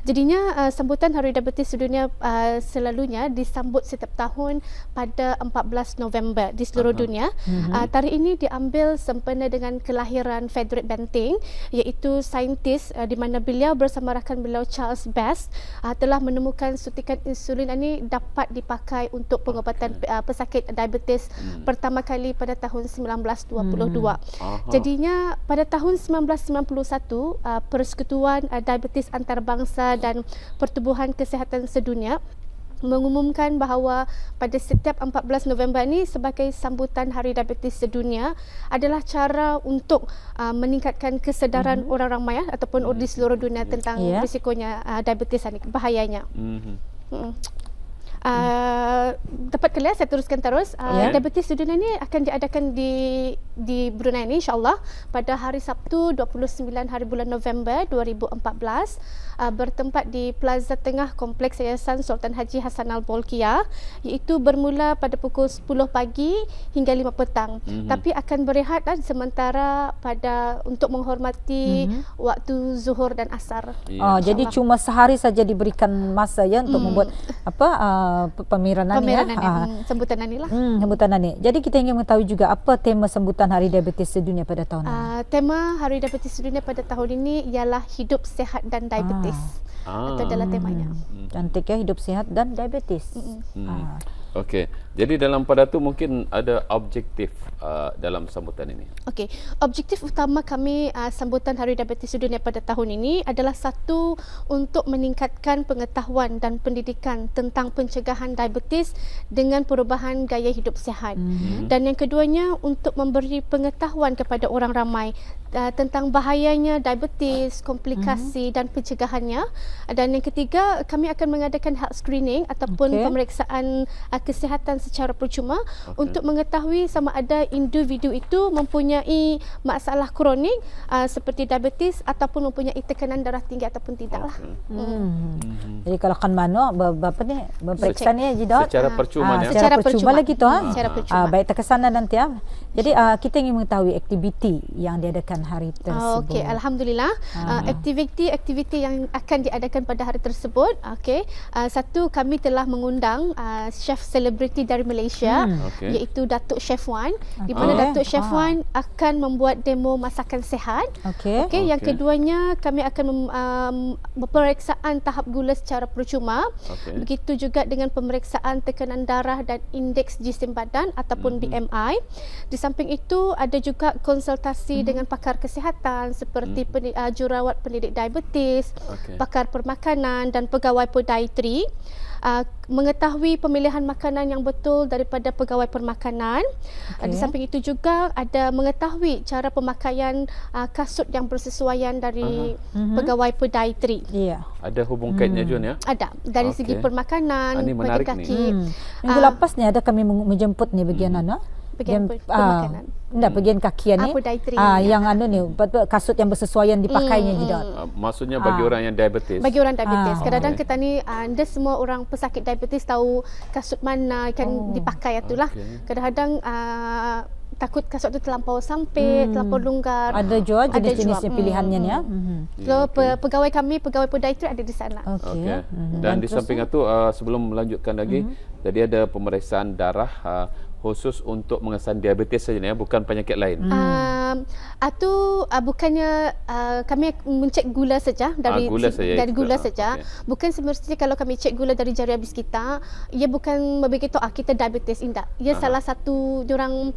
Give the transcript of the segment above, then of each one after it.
Jadinya sambutan Hari Diabetes Sedunia selalunya disambut setiap tahun pada 14 November di seluruh dunia. Tarikh ini diambil sempena dengan kelahiran Frederick Banting, iaitu saintis di mana beliau bersama rakan beliau Charles Best telah menemukan suntikan insulin ini dapat dipakai untuk pengobatan pesakit diabetes pertama kali pada tahun 1922. Jadinya pada tahun 1991 Persekutuan Diabetes Antarabangsa dan Pertubuhan Kesihatan Sedunia mengumumkan bahawa pada setiap 14 November ini sebagai sambutan Hari Diabetes Sedunia adalah cara untuk meningkatkan kesedaran orang ramai ataupun di seluruh dunia tentang risikonya diabetes ini, bahayanya. Dapat kelas, saya teruskan terus. Diabetes Sedunia ini akan diadakan di Brunei ini insyaAllah pada hari Sabtu 29 hari bulan November 2014, bertempat di Plaza Tengah Kompleks Yayasan Sultan Haji Hassan Al-Bolkiah, iaitu bermula pada pukul 10 pagi hingga 5 petang. Tapi akan berehat sementara untuk menghormati waktu zuhur dan asar. Jadi cuma sehari saja diberikan masa untuk membuat pemiranan sambutan inilah. Sambutan ini. Jadi kita ingin mengetahui juga apa tema sambutan Hari Diabetes Sedunia pada tahun ini. Tema Hari Diabetes Sedunia pada tahun ini ialah hidup sihat dan diabetes. Itu adalah temanya. Cantik ya, hidup sihat dan diabetes. Okey. Jadi dalam pada tu mungkin ada objektif dalam sambutan ini. Okey. Objektif utama kami sambutan Hari Diabetes Sedunia pada tahun ini adalah satu, untuk meningkatkan pengetahuan dan pendidikan tentang pencegahan diabetes dengan perubahan gaya hidup sihat. Dan yang keduanya untuk memberi pengetahuan kepada orang ramai tentang bahayanya diabetes, komplikasi dan pencegahannya. Dan yang ketiga, kami akan mengadakan health screening ataupun pemeriksaan kesihatan secara percuma untuk mengetahui sama ada individu itu mempunyai masalah kronik seperti diabetes ataupun mempunyai tekanan darah tinggi ataupun tidaklah. Jadi kalau kan mana pemeriksaan ni Jidot secara percuma secara percuma lagi tu baik terkesana nanti Jadi kita ingin mengetahui aktiviti yang diadakan hari tersebut. Okey, alhamdulillah. Aktiviti yang akan diadakan pada hari tersebut, satu, kami telah mengundang chef selebriti dari Malaysia, iaitu Datuk Chef Wan, di mana Datuk Chef Wan akan membuat demo masakan sihat. Yang keduanya, kami akan pemeriksaan tahap gula secara percuma. Begitu juga dengan pemeriksaan tekanan darah dan indeks jisim badan ataupun BMI. Di samping itu ada juga konsultasi dengan pakar kesihatan seperti jururawat pendidik diabetes, pakar permakanan dan pegawai podiatri. Mengetahui pemilihan makanan yang betul daripada pegawai permakanan. Di samping itu juga ada mengetahui cara pemakaian kasut yang bersesuaian dari pegawai podiatri. Ada hubung kaitnya Jun ya? Ada. Dari segi permakanan, menarik kaki. Minggu lepas ni ada kami menjemput ni bagian bagian permakanan. Bagian kaki ni. Yang ni kasut yang bersesuaian dipakainya Jidot. Maksudnya bagi orang yang diabetes. Bagi orang diabetes. Kadang-kadang kita ni anda semua orang pesakit diabetes tahu kasut mana akan dipakai itulah. Kadang-kadang takut kasut tu terlampau sempit, terlampau longgar. Ada jual jenis-jenisnya pilihannya ni ya. So pegawai kami, pegawai podiatri ada di sana. Dan di samping itu sebelum melanjutkan lagi, jadi ada pemeriksaan darah khusus untuk mengesan diabetes saja ya, bukan penyakit lain. Bukannya kami mencek gula saja dari gula saja. Bukan semestinya kalau kami cek gula dari jari habis kita, ia bukan begitu kita diabetes, tidak. Ia salah satu orang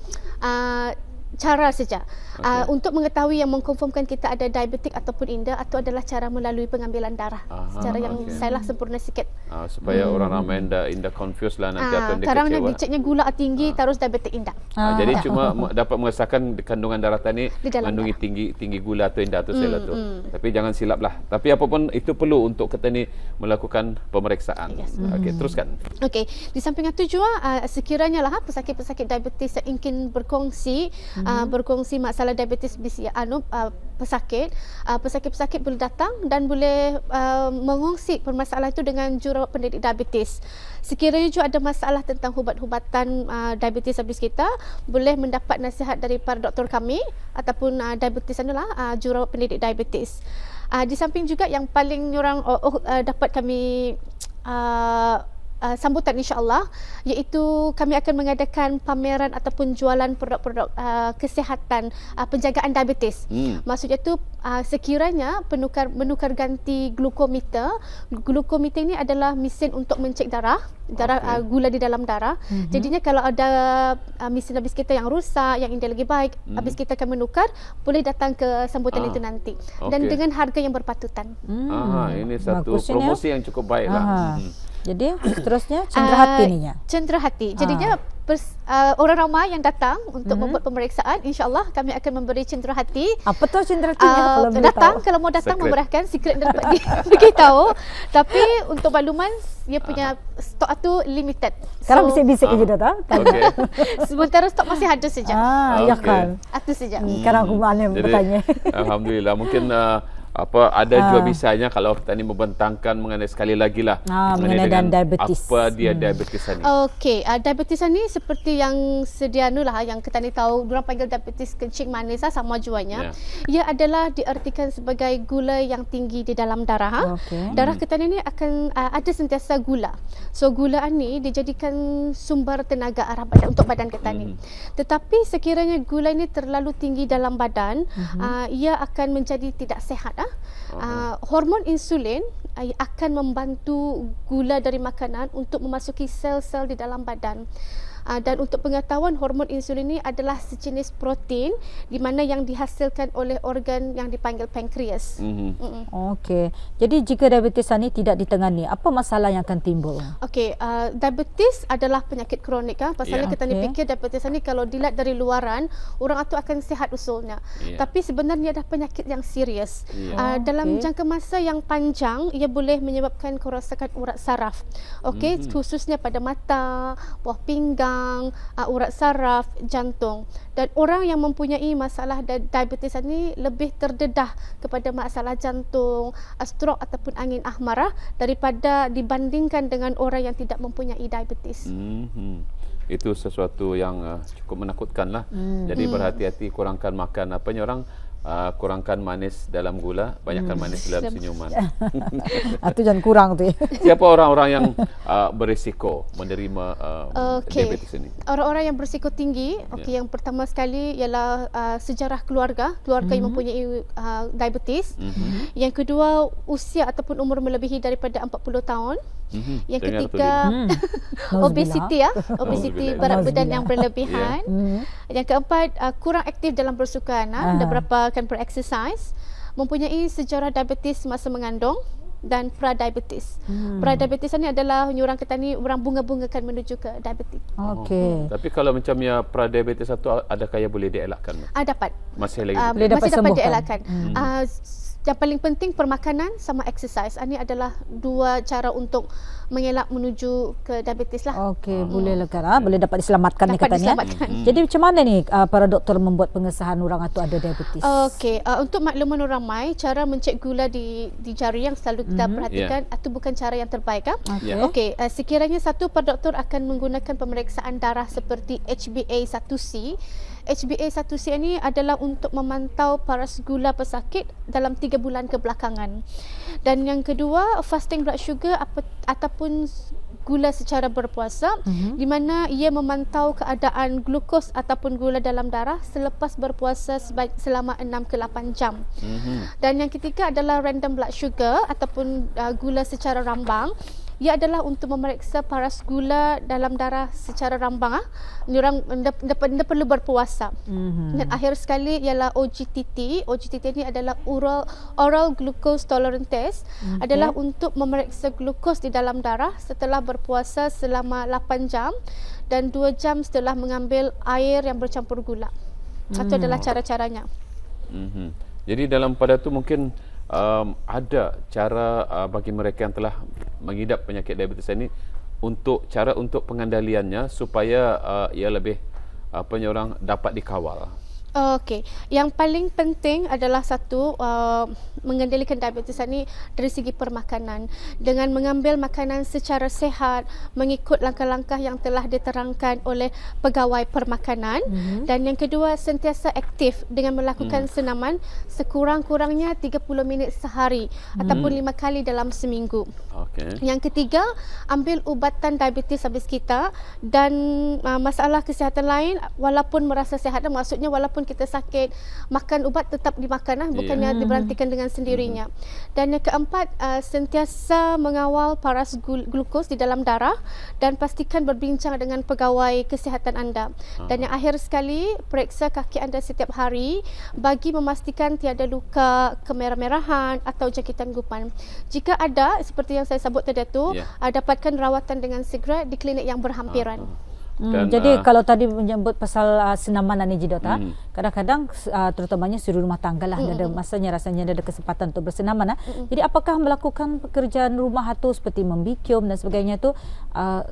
cara saja untuk mengetahui yang mengkonfirmkan kita ada diabetik ataupun tidak, atau adalah cara melalui pengambilan darah secara yang saya sempurna sikit supaya orang ramai indah confuse lah nanti atau dia sekarang kecewa. diceknya gula tinggi terus diabetik indah. Jadi cuma dapat mengesahkan kandungan darah tani mengandungi tinggi gula atau indah atau sel tu. Tapi jangan silap lah. Tapi apapun itu perlu untuk kita ni melakukan pemeriksaan. Okey, teruskan. Okey, di samping itu juga sekiranya lah pesakit-pesakit diabetes yang ingin berkongsi masalah diabetes pesakit boleh datang dan boleh mengongsi permasalahan itu dengan jururawat pendidik diabetes. Sekiranya juga ada masalah tentang ubat-ubatan diabetes habis kita, boleh mendapat nasihat dari para doktor kami ataupun diabetes jururawat pendidik diabetes. Di samping juga yang paling orang dapat kami sambutan insya-Allah, iaitu kami akan mengadakan pameran ataupun jualan produk-produk kesihatan penjagaan diabetes. Maksudnya tu sekiranya menukar ganti glukometer. Glukometer ini adalah mesin untuk mencek darah gula di dalam darah. Jadinya kalau ada mesin habis kita yang rusak, yang ini lagi baik, habis kita akan menukar, boleh datang ke sambutan itu nanti. Dan dengan harga yang berpatutan. Ini satu promosi yang cukup baiklah. Jadi seterusnya cenderahati ninya. Cenderahati. Jadinya orang ramai yang datang untuk membuat pemeriksaan, insya-Allah kami akan memberi cenderahati. Apa tu cenderahatinya? Kalau mau datang memudahkan, secret dapat beritahu. Tapi untuk makluman, dia punya stok itu limited. Sekarang bisik-bisik je dah. Sementara stok masih ada saja. Ya kan. Itu saja. Sekarang aku mana bertanya. Alhamdulillah, mungkin ada juga bisanya kalau kita ni membentangkan mengenai sekali lagi lah mengenai diabetes. Apa dia diabetes ni? Okey, diabetes ni seperti yang sedia lah yang kita ni tahu, orang panggil diabetes kencing manis sama juanya. Ia adalah diartikan sebagai gula yang tinggi di dalam darah. Darah kita ni akan ada sentiasa gula. So gula ni dijadikan sumber tenaga arah badan untuk badan kita ni. Tetapi sekiranya gula ni terlalu tinggi dalam badan, ia akan menjadi tidak sehat. Hormon insulin akan membantu gula dari makanan untuk memasuki sel-sel di dalam badan. Dan untuk pengetahuan, hormon insulin ini adalah sejenis protein di mana yang dihasilkan oleh organ yang dipanggil pankreas. Okey. Jadi jika diabetes ini tidak ditangani, apa masalah yang akan timbul? Okey, diabetes adalah penyakit kronik pasalnya kita ni fikir diabetes ini kalau dilihat dari luaran, orang itu akan sihat usulnya. Tapi sebenarnya adalah penyakit yang serius. Dalam jangka masa yang panjang, ia boleh menyebabkan kerosakan urat saraf. Okey, khususnya pada mata, buah pinggang, urat saraf, jantung. Dan orang yang mempunyai masalah diabetes ini lebih terdedah kepada masalah jantung, stroke ataupun angin ahmar daripada dibandingkan dengan orang yang tidak mempunyai diabetes. Itu sesuatu yang cukup menakutkan lah. Jadi berhati-hati, kurangkan makan orang kurangkan manis dalam gula, banyakkan manis dalam senyuman. Itu jangan kurang tu. Siapa orang-orang yang berisiko menerima diabetes ini? Orang-orang yang berisiko tinggi, yang pertama sekali ialah sejarah keluarga yang mempunyai diabetes. Yang kedua, usia ataupun umur melebihi daripada 40 tahun. Yang ketiga, obesiti obesiti berat badan yang berlebihan. Yang keempat, kurang aktif dalam bersukan dan berapa akan bereksersis, mempunyai sejarah diabetes masa mengandung dan pra-diabetes. Pra-diabetes ni adalah orang kita ni orang bunga-bungakan menuju ke diabetes. Okey. Tapi kalau macam ya pra-diabetes satu, adakah ia boleh dielakkan? Dapat. Masih lagi masih dapat dielakkan. Yang paling penting permakanan sama exercise. Ini adalah dua cara untuk mengelak menuju ke diabetes lah. Okey, boleh lah kan. Boleh dapat diselamatkan ni katanya. Jadi macam mana ni para doktor membuat pengesahan orang itu ada diabetes? Okey, untuk makluman orang ramai, cara mencek gula di jari yang selalu kita perhatikan itu bukan cara yang terbaik. Okey, sekiranya satu para doktor akan menggunakan pemeriksaan darah seperti HbA1c. HbA1c ini adalah untuk memantau paras gula pesakit dalam 3 bulan kebelakangan. Dan yang kedua, fasting blood sugar ataupun gula secara berpuasa, di mana ia memantau keadaan glukos ataupun gula dalam darah selepas berpuasa selama 6 ke 8 jam. Dan yang ketiga adalah random blood sugar ataupun gula secara rambang. Ia adalah untuk memeriksa paras gula dalam darah secara rambang. Orang dia perlu berpuasa. Dan akhir sekali ialah OGTT. OGTT ini adalah oral glucose tolerance test. Adalah untuk memeriksa glukos di dalam darah setelah berpuasa selama 8 jam dan 2 jam setelah mengambil air yang bercampur gula. Itu adalah cara-caranya. Jadi dalam pada tu mungkin ada cara bagi mereka yang telah mengidap penyakit diabetes ini untuk pengendaliannya supaya ia lebih orang dapat dikawal. Okey, yang paling penting adalah satu, mengendalikan diabetes ini dari segi permakanan. Dengan mengambil makanan secara sihat, mengikut langkah-langkah yang telah diterangkan oleh pegawai permakanan. Dan yang kedua, sentiasa aktif dengan melakukan senaman sekurang-kurangnya 30 minit sehari ataupun 5 kali dalam seminggu. Yang ketiga, ambil ubatan diabetes habis kita, dan masalah kesihatan lain walaupun merasa sihat, maksudnya walaupun kita sakit, makan ubat tetap dimakan, bukannya diberhentikan dengan sendirinya. Dan yang keempat, sentiasa mengawal paras glukos di dalam darah dan pastikan berbincang dengan pegawai kesihatan anda. Dan yang akhir sekali, periksa kaki anda setiap hari bagi memastikan tiada luka kemerah-merahan atau jangkitan gupan. Jika ada, seperti yang saya sebut tadi tu, dapatkan rawatan dengan segera di klinik yang berhampiran. Jadi kalau tadi menyebut pasal senaman ni Doktor, kadang-kadang terutamanya suri rumah tangga lah, ada masanya rasanya ada kesempatan untuk bersenaman. Jadi apakah melakukan pekerjaan rumah tu seperti membikum dan sebagainya tu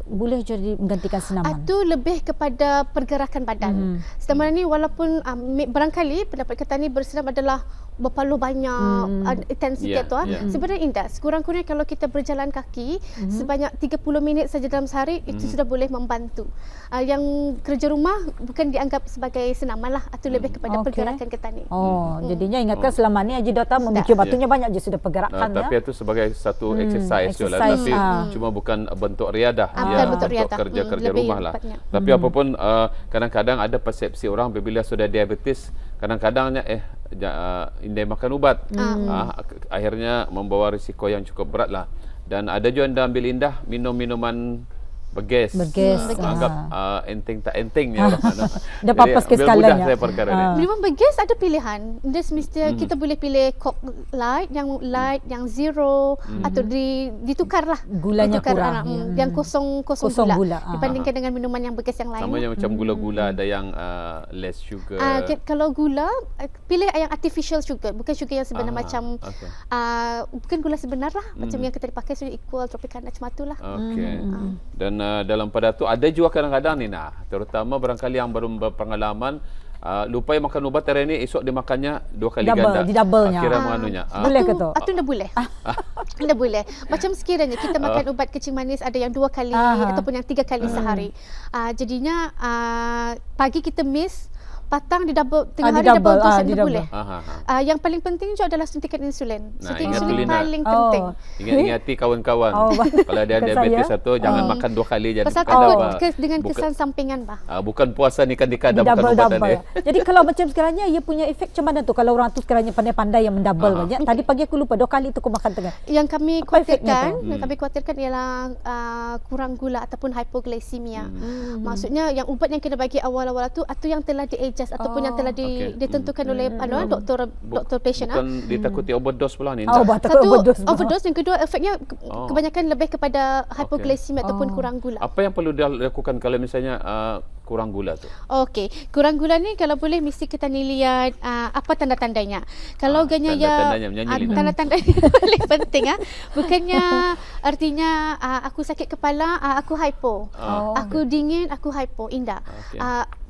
boleh jadi menggantikan senaman? Itu lebih kepada pergerakan badan. Senaman ni walaupun barangkali pendapat kita ni bersenam adalah berpaluh banyak, intensitas tu. Sebenarnya indah. Sekurang-kurangnya kalau kita berjalan kaki sebanyak 30 minit saja dalam sehari, itu sudah boleh membantu. Yang kerja rumah bukan dianggap sebagai senaman lah, atau lebih kepada pergerakan kita ni. Jadinya ingatkan selama ni Haji Doktor memikir batunya banyak je sudah pergerakan. Tapi itu sebagai satu exercise je lah. Tapi cuma bukan bentuk riadah. Bentuk kerja-kerja rumah lah. Tapi apapun, kadang-kadang ada persepsi orang bila sudah diabetes, kadang-kadangnya indai makan ubat, akhirnya membawa risiko yang cukup berat lah. Dan ada juga anda ambil indah minum minuman bergas. Anggap enteng tak enteng ya. Dah papas ke skalanya. Minuman bergas ada pilihan. Dia semestinya kita boleh pilih Coke light, yang zero, atau ditukarlah gulanya kurang. Yang kosong gula. Dibandingkan dengan minuman yang bergas yang lain. Sama yang macam gula-gula ada yang less sugar. Kalau gula, pilih yang artificial sugar, bukan sugar yang sebenar macam bukan gula sebenar lah, macam yang kita dipakai sudah equal Tropicana macam itulah. Dan dalam pada tu ada juga kadang-kadang ni terutama barangkali yang baru berpengalaman, lupa makan ubat hari ni, esok dia makannya 2 kali ganda. Double-nya. Kira manunya. Itu dah boleh. Dah boleh. Macam sekiranya kita makan ubat kencing manis ada yang 2 kali ataupun yang 3 kali sehari. Jadinya pagi kita miss, petang di double, tengah hari double tu saya boleh. Yang paling penting juga adalah suntikan insulin. Suntikan insulin paling penting. Ingat-ingati kawan-kawan. Kalau ada diabetes satu, jangan makan 2 kali. Pasal takut dengan kesan sampingan bah. Bukan puasa ni kan dikadam bukan ubatan. Jadi kalau macam sekiranya ia punya efek macam mana tu kalau orang tu sekiranya pandai-pandai yang mendouble banyak. Tadi pagi aku lupa 2 kali tu aku makan tengah. Yang kami khawatirkan ialah kurang gula ataupun hypoglycemia. Maksudnya yang ubat yang kena bagi awal-awal tu yang telah ataupun yang telah ditentukan oleh doktor patient. Bukan ditakuti overdose pula ni. Satu overdose, yang kedua efeknya kebanyakan lebih kepada hypoglycemia ataupun kurang gula. Apa yang perlu dilakukan kalau misalnya kurang gula tu? Kurang gula ni kalau boleh mesti kita lihat apa tanda-tandanya. Kalau tanda-tandanya paling penting bukannya artinya aku sakit kepala, aku hypo. Aku dingin, aku hypo, indah.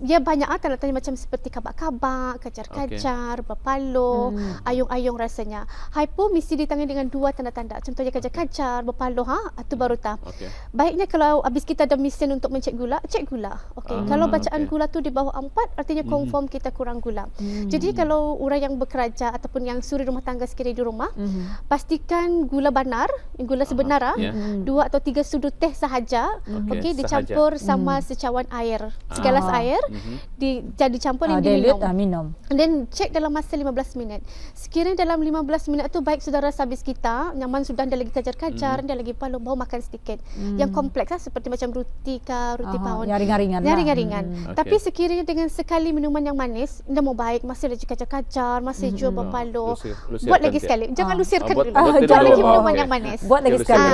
Dia banyak tanda-tanda macam seperti kabak-kabak, kacar-kacar, berpaluh, ayung-ayung rasanya. Hypo mesti ditangani dengan 2 tanda-tanda. Contohnya kacar-kacar, berpaluh, itu baru baiknya kalau habis kita ada mesin untuk mencek gula, cek gula. Kalau bacaan gula tu di bawah 4, artinya confirm kita kurang gula. Jadi kalau orang yang bekerja ataupun yang suri rumah tangga sekiranya di rumah, pastikan gula benar, gula sebenar 2 atau 3 sudut teh sahaja, dicampur sama secawan air, segelas air, dicampur dan diminum. Dan cek dalam masa 15 minit. Sekiranya dalam 15 minit tu baik saudara habis kita, nyaman sudah dia lagi kacar-kacar, dia lagi palu, baru makan sedikit. Yang kompleks seperti macam roti pound. Yang ringan-ringan. Tapi sekiranya dengan sekali minuman yang manis, dah mau baik, masih lagi kacar-kacar, masih jual berpalu. Buat lagi sekali. Jangan lusirkan dulu. Buat lagi minuman yang manis. Buat lagi sekali.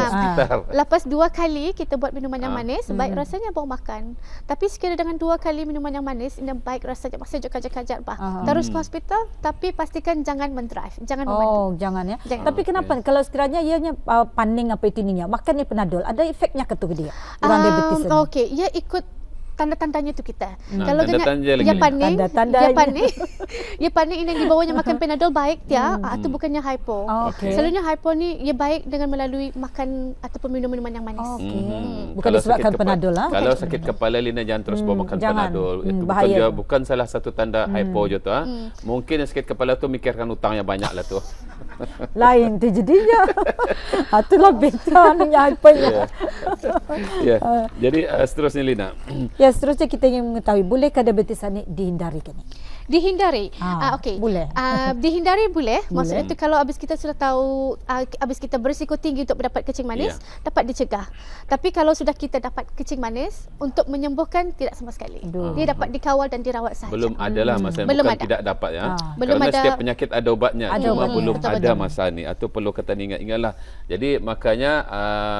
Lepas 2 kali kita buat minuman yang manis, baik rasanya baru makan. Tapi sekiranya dengan 2 kali minuman yang manis, ini baik rasanya, masih juga kacar-kacar terus ke hospital, tapi pastikan jangan mendrive, jangan memandu. Jangan ya. Tapi kenapa kalau sekiranya ianya paning apa itu ininya, makan ni Panadol, ada efeknya ke tu dia? Orang diabetes ni. Ia ikut tanda-tandanya tu kita. Kalau tanda-tanda dia panik, Tanda-tandanya. dia panik ini di bawahnya makan Panadol baik dia, itu bukannya hypo. Selalunya hypo ni ia baik dengan melalui makan ataupun minum-minuman yang manis. Bukan disebabkan Panadol lah. Kalau sakit kepala Lina jangan terus bawa makan Panadol. Itu bukan salah satu tanda hypo je tu. Mungkin yang sakit kepala tu mikirkan hutangnya banyak lah tu. Lain tu jadinya. Itulah beta ni hypernya. Ya. Jadi seterusnya Lina. Ya, seterusnya kita ingin mengetahui, bolehkah diabetes ni dihindari kan? Dihindari. Okey. Boleh. Dihindari boleh. Maksudnya tu kalau habis kita sudah tahu habis kita berisiko tinggi untuk mendapat kencing manis, dapat dicegah. Tapi kalau sudah kita dapat kencing manis, untuk menyembuhkan tidak sama sekali. Dia dapat dikawal dan dirawat sahaja. Belum adalah masa bukan tidak dapat ya. Belum Kerana ada. setiap penyakit ada ubatnya. Cuma belum Betul, ada masa ni. Atau perlu kata ingat-ingatlah. Jadi makanya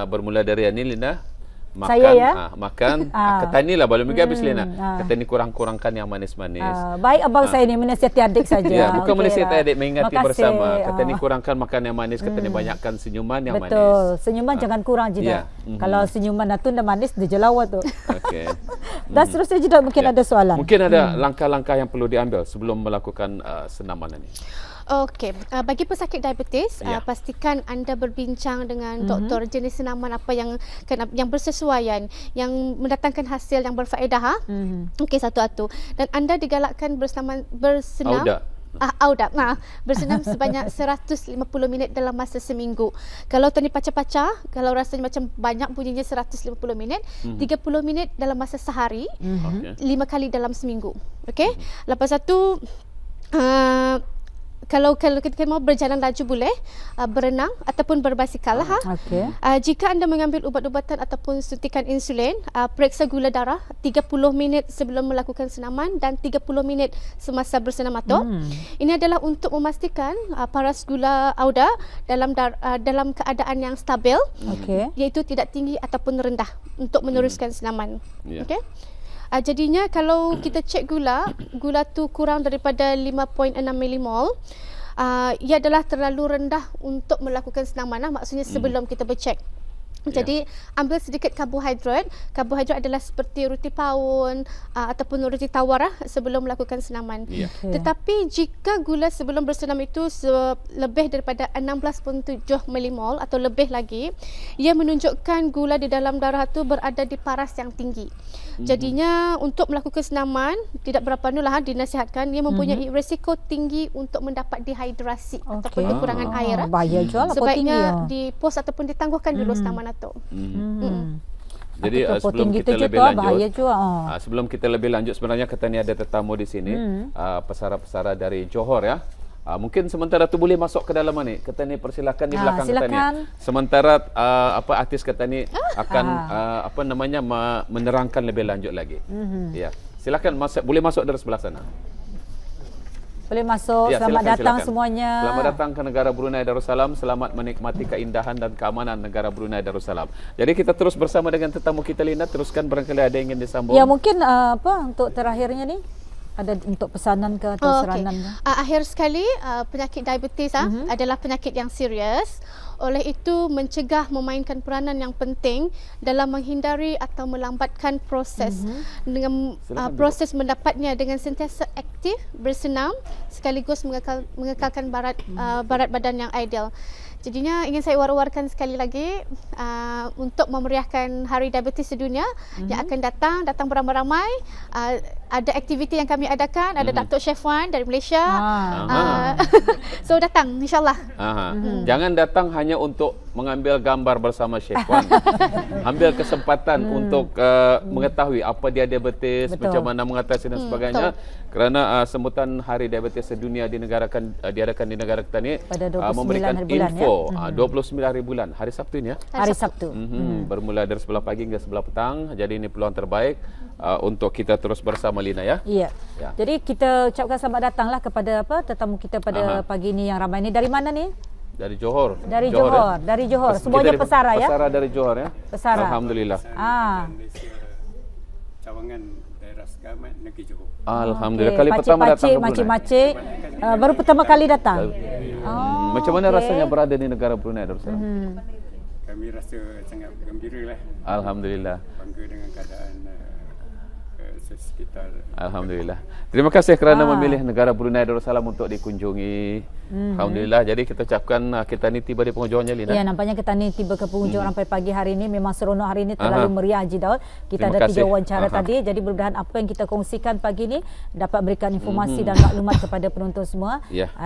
bermula dari ni Lina, makan, saya ya? Makan kata ni lah belum lagi habis Lina. Kata ni kurang-kurangkan yang manis-manis. Baik abang saya ni menasihati adik saja. Ya, bukan menasihati adik, mengingati Makasih. bersama. Kata ni kurangkan makan yang manis, kata ni banyakkan senyuman yang manis. Betul, senyuman jangan kurang je dah. Kalau senyuman tu dah manis dia jelawa tu. Okey. Dan seterusnya je mungkin ada soalan. Mungkin ada langkah-langkah yang perlu diambil sebelum melakukan senaman ini. Okey, bagi pesakit diabetes, pastikan anda berbincang dengan doktor jenis senaman apa yang bersesuaian, yang mendatangkan hasil yang berfaedah. Okey, satu-satu. Dan anda digalakkan bersenam. Audap. Bersenam sebanyak 150 minit dalam masa seminggu. Kalau tadi pacah-pacah, kalau rasanya macam banyak bunyinya 150 minit, 30 minit dalam masa sehari, 5 kali dalam seminggu. Okey? Lepas satu kalau kita mau berjalan laju boleh, berenang ataupun berbasikal lah. Jika anda mengambil ubat-ubatan ataupun suntikan insulin, periksa gula darah 30 minit sebelum melakukan senaman dan 30 minit semasa bersenam atuk. Ini adalah untuk memastikan paras gula auda dalam keadaan yang stabil, iaitu tidak tinggi ataupun rendah untuk meneruskan senaman. Okey. Jadinya kalau kita cek gula tu kurang daripada 5.6 milimol, ia adalah terlalu rendah untuk melakukan senaman. Maksudnya sebelum kita bercek. Jadi ambil sedikit karbohidrat. Karbohidrat adalah seperti roti paun ataupun roti tawar sebelum melakukan senaman. Tetapi jika gula sebelum bersenam itu lebih daripada 16.7 milimol atau lebih lagi, ia menunjukkan gula di dalam darah itu berada di paras yang tinggi. Jadinya untuk melakukan senaman tidak berapa dinasihatkan, ia mempunyai risiko tinggi untuk mendapat dehidrasi ataupun kekurangan air. Bahaya jual apa tinggi. Sebaiknya dipos ataupun ditangguhkan dulu senaman itu. Jadi sebelum kita lebih lanjut, sebelum kita lebih lanjut, sebenarnya kata ni ada tetamu di sini, pesara-pesara dari Johor ya. Mungkin sementara tu boleh masuk ke dalam ni. Kata ni persilakan di belakang kata ni. Sementara artis kata ni akan menerangkan lebih lanjut lagi. Ya. Silakan boleh masuk dari sebelah sana. Boleh masuk. Selamat datang semuanya. Selamat datang ke negara Brunei Darussalam. Selamat menikmati keindahan dan keamanan negara Brunei Darussalam. Jadi kita terus bersama dengan tetamu kita Lina. Teruskan barangkali ada yang ingin disambung. Ya mungkin untuk terakhirnya ni ada untuk pesanan ke atau seranan ke? Akhir sekali, penyakit diabetes adalah penyakit yang serius. Oleh itu, mencegah memainkan peranan yang penting dalam menghindari atau melambatkan proses dengan proses mendapatnya dengan sentiasa aktif, bersenam sekaligus mengekalkan barat badan yang ideal. Jadinya ingin saya war-warkan sekali lagi untuk memeriahkan Hari Diabetes Sedunia yang akan datang beramai-ramai. Ada aktiviti yang kami adakan, ada Datuk Chef Wan dari Malaysia. So datang insyaAllah. Jangan datang hanya untuk mengambil gambar bersama Chef Wan. Ambil kesempatan untuk mengetahui apa dia diabetes, macam mana mengatasi dan sebagainya. Kerana sambutan Hari Diabetes Sedunia diadakan di negara kita ni memberikan info 29 hari bulan, hari Sabtu ni ya. Hari Sabtu. Bermula dari 11 pagi hingga 11 petang. Jadi ini peluang terbaik untuk kita terus bersama Lina ya. Iya. Jadi kita ucapkan selamat datanglah kepada tetamu kita pada pagi ini yang ramai ni. Dari mana ni? Dari Johor. Dari Johor. Dari Johor. Semuanya pesara ya. Pesara dari Johor ya. Pesara. Alhamdulillah. Cawangan daerah Segamat Negeri Johor. Alhamdulillah. Kali pertama datang ke Brunei. Makcik-makcik baru pertama kali datang. Macam mana rasanya berada di negara Brunei Darussalam? Kami rasa sangat gembira lah. Alhamdulillah. Bangga dengan keadaan sekitar. Alhamdulillah. Terima kasih kerana memilih negara Brunei Darussalam untuk dikunjungi. Alhamdulillah. Jadi kita ucapkan kita ni tiba di penghujungnya, Lina. Ya, nampaknya kita ni tiba ke penghujung sampai pagi hari ini. Memang seronok hari ini, terlalu meriah Haji Daud. Kita ada 3 wawancara tadi. Jadi mudah-mudahan apa yang kita kongsikan pagi ini dapat berikan informasi dan maklumat kepada penonton semua.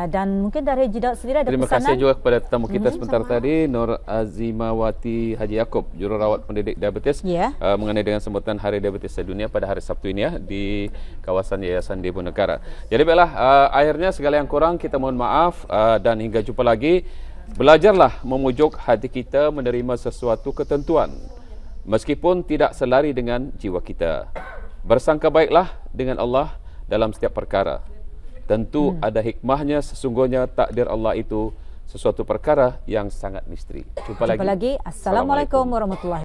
Dan mungkin dari Haji Daud sendiri ada Terima pesanan. kasih juga kepada tetamu kita sebentar tadi, Nur Azimawati Haji Yaakob, Jururawat Pendidik Diabetes, mengenai dengan sambutan Hari Diabetes Sedunia pada hari Sabtu ini di kawasan Yayasan Diponegara. Jadi baiklah, akhirnya segala yang kurang kita mohon maaf. Dan hingga jumpa lagi. Belajarlah memujuk hati kita menerima sesuatu ketentuan meskipun tidak selari dengan jiwa kita. Bersangka baiklah dengan Allah dalam setiap perkara. Tentu ada hikmahnya, sesungguhnya takdir Allah itu sesuatu perkara yang sangat misteri. Jumpa lagi. Assalamualaikum warahmatullahi wabarakatuh.